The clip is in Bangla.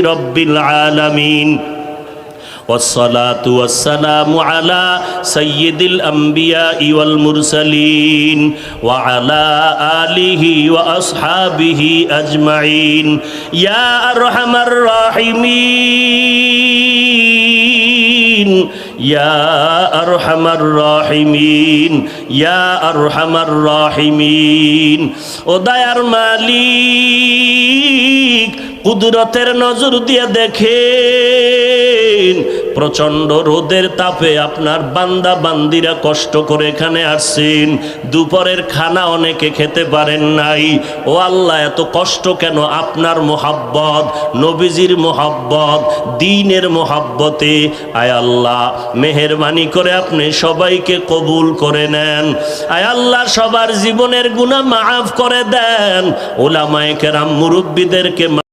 রব্বিল আলামিন والصلاة والسلام على سيد الأنبياء والمرسلين وعلى آله وأصحابه أجمعين يا أرحم الراحمين يا أرحم الراحمين يا أرحم الراحمين وداير মালিক কুদরতের নজর দিয়ে দেখেন প্রচন্ড রোদের তাপে আপনার বান্দা বান্দিরা কষ্ট করে এখানে আসছেন, দুপুরের খানা অনেকে খেতে পারেন নাই। ও আল্লাহ, এত কষ্ট কেন? আপনার মোহাব্বত, নবীজির মোহাব্বত, দ্বীনের মোহাব্বতে। আয় আল্লাহ, মেহেরবানি করে আপনি সবাইকে কবুল করে নেন। আয় আল্লাহ, সবার জীবনের গুনাহ মাফ করে দেন। উলামায়ে কেরাম মুরব্বিদেরকে